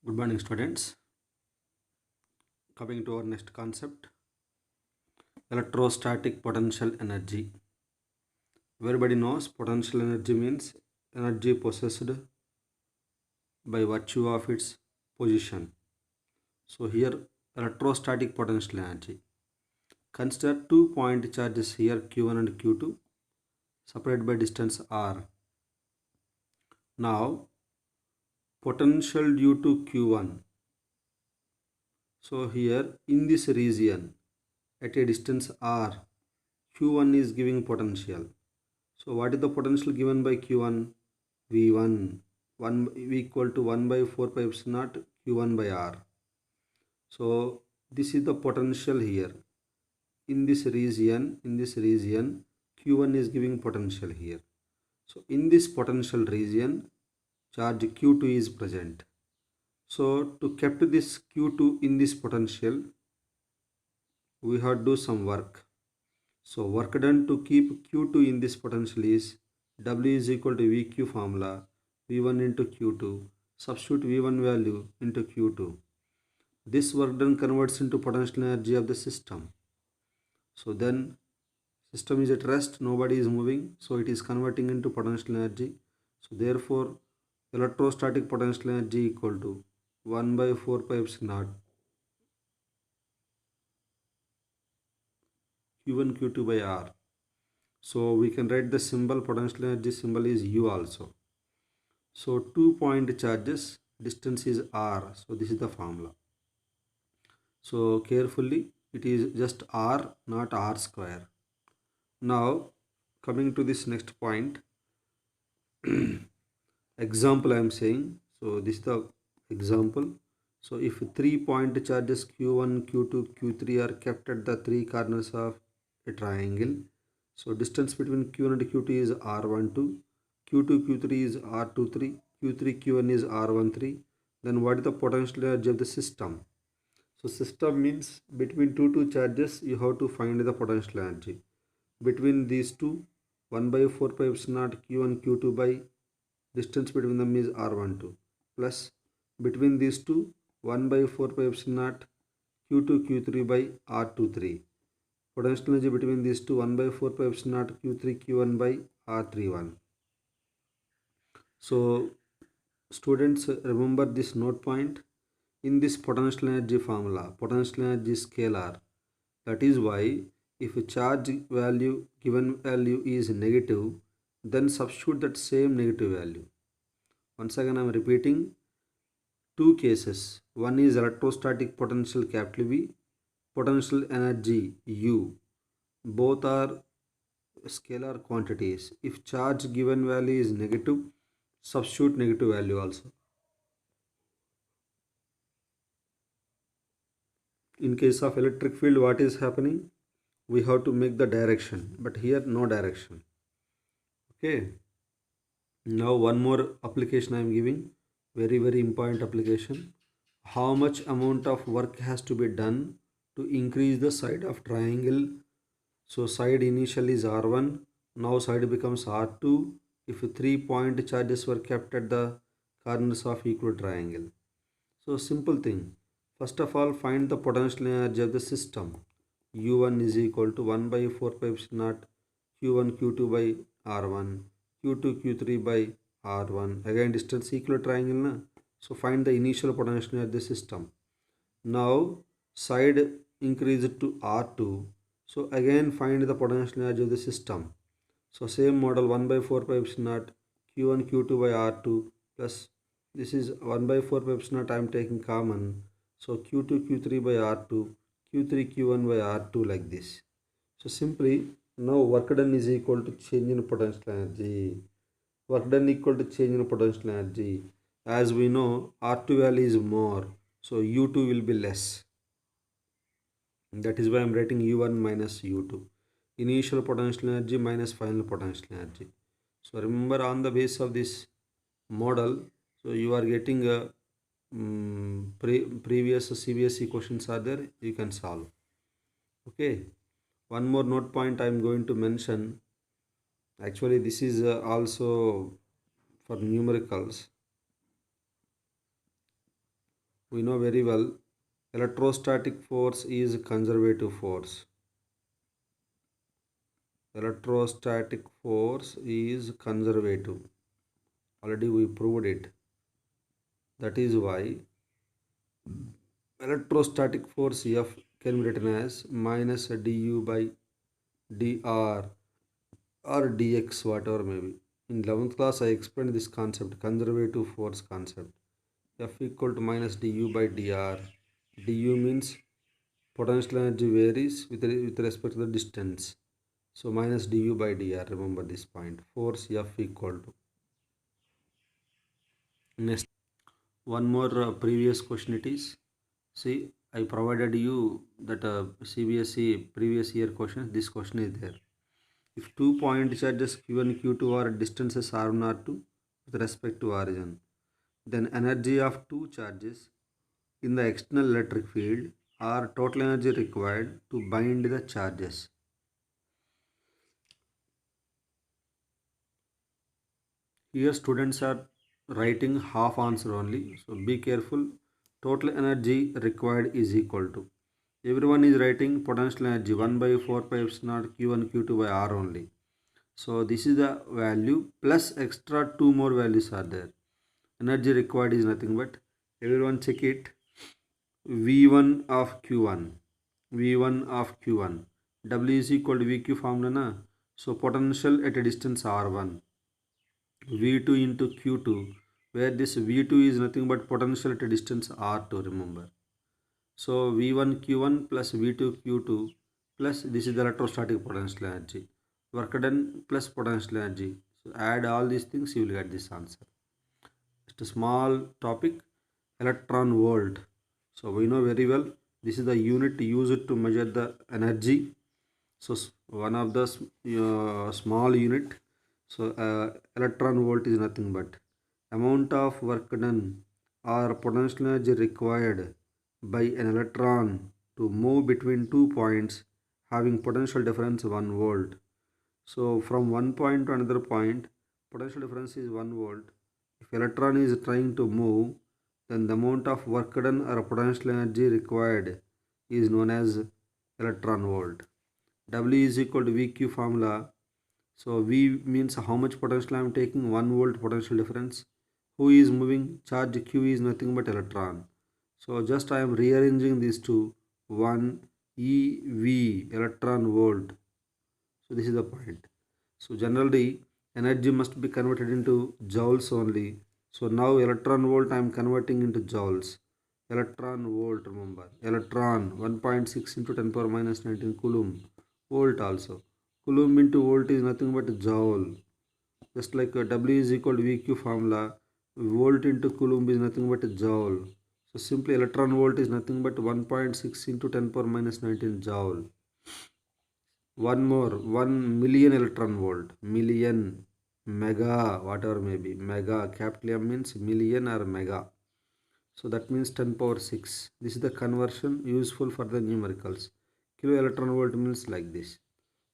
Good morning, students. Coming to our next concept, electrostatic potential energy. Everybody knows potential energy means energy possessed by virtue of its position. So here, electrostatic potential energy. Consider 2 point charges here Q1 and Q2 separated by distance r. Now, potential due to Q1. So here in this region at a distance r, Q1 is giving potential. So what is the potential given by Q1? V1 1 V equal to 1 by 4 pi epsilon naught Q1 by R. So this is the potential here. In this region, Q1 is giving potential here. So in this potential region, charge Q2 is present. So to keep this Q2 in this potential, we have to do some work. So work done to keep Q2 in this potential is W is equal to VQ formula V1 into Q2. Substitute V1 value into Q2. This work done converts into potential energy of the system. So then system is at rest, nobody is moving, so it is converting into potential energy. So therefore electrostatic potential energy equal to 1 by 4 pi epsilon naught Q1 Q2 by R. So we can write the symbol, potential energy symbol is U also. So 2 point charges, distance is r. So this is the formula. So carefully, it is just r, not r square. Now coming to this next point, example I am saying. So this is the example. So if 3 point charges q1, q2, q3 are kept at the three corners of a triangle. So distance between q1 and q2 is r12, q2, q3 is r23, q3, q1 is r13. Then what is the potential energy of the system? So system means between two charges you have to find the potential energy. Between these two, 1 by 4 pi epsilon naught q1 q2 by distance between them is r12 plus between these two 1 by 4 pi epsilon naught q2 q3 by r23. Potential energy between these two 1 by 4 pi epsilon naught q3 q1 by r31. So students, remember this note point. In this potential energy formula, potential energy is scalar. That is why if a charge value given value is negative, then substitute that same negative value. Once again I am repeating two cases. One is electrostatic potential capital V, potential energy U. Both are scalar quantities. If charge given value is negative, substitute negative value also. In case of electric field, what is happening? We have to make the direction, but here no direction. Okay, now one more application I am giving, very important application. How much amount of work has to be done to increase the side of triangle? So side initially is r1, now side becomes r2 if 3 point charges were kept at the corners of equal triangle. So simple thing. First of all, find the potential energy of the system. U1 is equal to 1 by 4 pi epsilon naught Q1 Q2 by R1, Q2 Q3 by R1. Again distance equal triangle na. So find the initial potential energy of the system. Now side increased to R2. So again find the potential energy of the system. So same model 1 by 4 pi epsilon naught Q1 Q2 by R2 plus this is 1 by 4 pi epsilon naught I am taking common. So Q2 Q3 by R2, Q3 Q1 by R2 like this. So simply now work done is equal to change in potential energy. Work done equal to change in potential energy. As we know R2 value is more, so U2 will be less. That is why I am writing U1 minus U2. Initial potential energy minus final potential energy. So remember on the base of this model, so you are getting a previous CBSE questions are there, you can solve. Okay, one more note point I am going to mention. Actually this is also for numericals. We know very well electrostatic force is conservative force. Electrostatic force is conservative. Already we proved it. That is why electrostatic force F can be written as minus du by dr or dx, whatever may be. In 11th class, I explained this concept, conservative force concept. F equal to minus du by dr. Du means potential energy varies with respect to the distance. So minus du by dr, remember this point. Force F equal to. Next, one more previous question it is. See, I provided you that CBSE previous year question. This question is there. If 2 point charges Q1 Q2 are at distances R1 R2 with respect to origin, then energy of two charges in the external electric field or total energy required to bind the charges. Here students are writing half answer only, so be careful. Total energy required is equal to, everyone is writing potential energy 1 by 4 pi epsilon naught Q1 Q2 by R only. So this is the value plus extra two more values are there. Energy required is nothing but, everyone check it, V1 of Q1, V1 of Q1, W is equal to VQ formula na? So potential at a distance R1, V2 into Q2, where this V2 is nothing but potential at a distance R2, remember. So V1 Q1 plus V2 Q2 plus this is the electrostatic potential energy, work done plus potential energy. So add all these things, you will get this answer. Just a small topic, electron volt. So we know very well this is the unit used to measure the energy. So one of the small unit. So electron volt is nothing but amount of work done or potential energy required by an electron to move between 2 points having potential difference 1 volt. So from one point to another point, potential difference is 1 volt. If electron is trying to move, then the amount of work done or potential energy required is known as electron volt. W is equal to VQ formula. So V means how much potential I am taking, 1 volt potential difference. Who is moving? Charge Q is nothing but electron. So just I am rearranging these two, 1 eV electron volt. So this is the point. So generally energy must be converted into joules only. So now electron volt I am converting into joules. Electron volt, remember, electron 1.6 into 10 power minus 19 coulomb. Volt also, coulomb into volt is nothing but joule. Just like W is equal to VQ formula, volt into coulomb is nothing but joule. So simply electron volt is nothing but 1.6 into 10 power minus 19 joule. One more, 1 million electron volt, million, mega, whatever may be, mega, capital M means million or mega. So that means 10 power 6. This is the conversion useful for the numericals. Kilo electron volt means like this.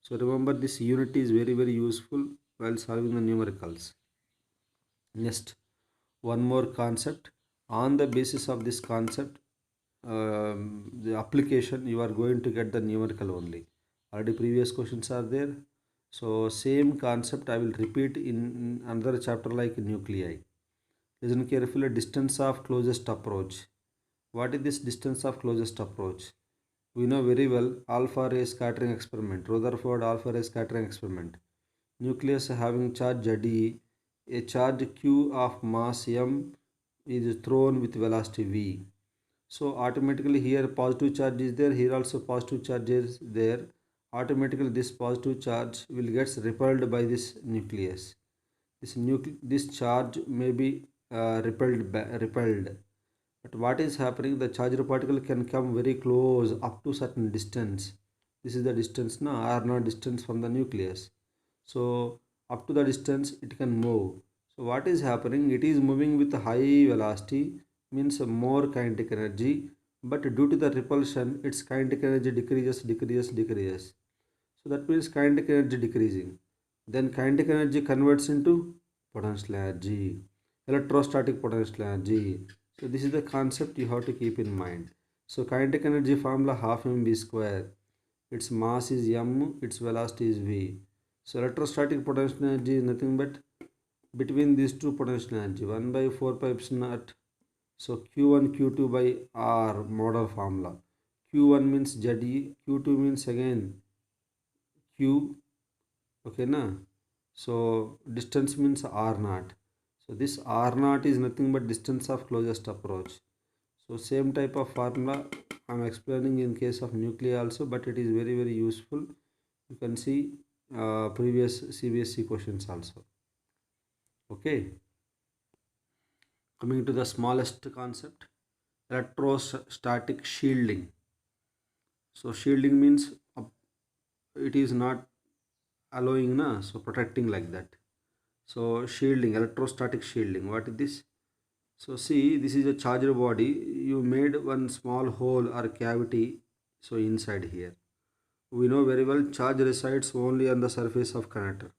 So remember this unit is very useful while solving the numericals. Next, one more concept. On the basis of this concept, the application, you are going to get the numerical only. Already previous questions are there. So same concept I will repeat in another chapter like nuclei. Listen carefully, distance of closest approach. What is this distance of closest approach? We know very well alpha ray scattering experiment, Rutherford alpha ray scattering experiment. Nucleus having charge Z, a charge Q of mass m is thrown with velocity v. So automatically here positive charge is there, here also positive charge is there. Automatically this positive charge will get repelled by this nucleus. This charge may be repelled. But what is happening? The charged particle can come very close up to certain distance. This is the distance now, r0 distance from the nucleus. So up to the distance it can move. So what is happening? It is moving with high velocity, means more kinetic energy, but due to the repulsion its kinetic energy decreases. So that means kinetic energy decreasing. Then kinetic energy converts into potential energy, electrostatic potential energy. So this is the concept you have to keep in mind. So kinetic energy formula half mv square. Its mass is m, its velocity is v. So electrostatic potential energy is nothing but between these two potential energy 1 by 4 pi epsilon naught. So q1 q2 by r model formula. q1 means ze, q2 means again q, okay na. So distance means r naught. So this r naught is nothing but distance of closest approach. So same type of formula I am explaining in case of nuclei also, but it is very useful. You can see previous CBSE questions also. Okay, coming to the smallest concept, electrostatic shielding. So shielding means it is not allowing na, so protecting like that. So shielding, electrostatic shielding, what is this? So see, this is a charged body. You made one small hole or cavity, so inside here. We know very well charge resides only on the surface of conductor.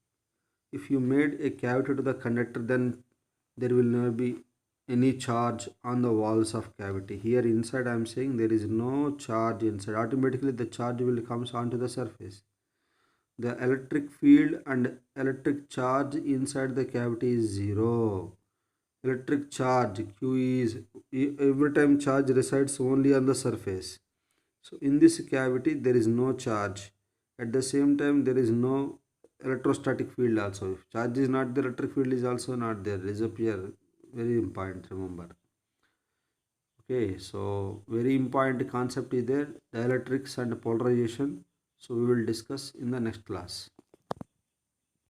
If you made a cavity to the conductor, then there will never be any charge on the walls of cavity. Here inside I am saying there is no charge inside. Automatically the charge will comes onto the surface. The electric field and electric charge inside the cavity is zero. Electric charge Q is every time charge resides only on the surface. So in this cavity there is no charge. At the same time there is no electrostatic field also. If charge is not there, electric field is also not there, disappear. Very important, remember. Okay, so very important concept is there, dielectrics and polarization. So we will discuss in the next class.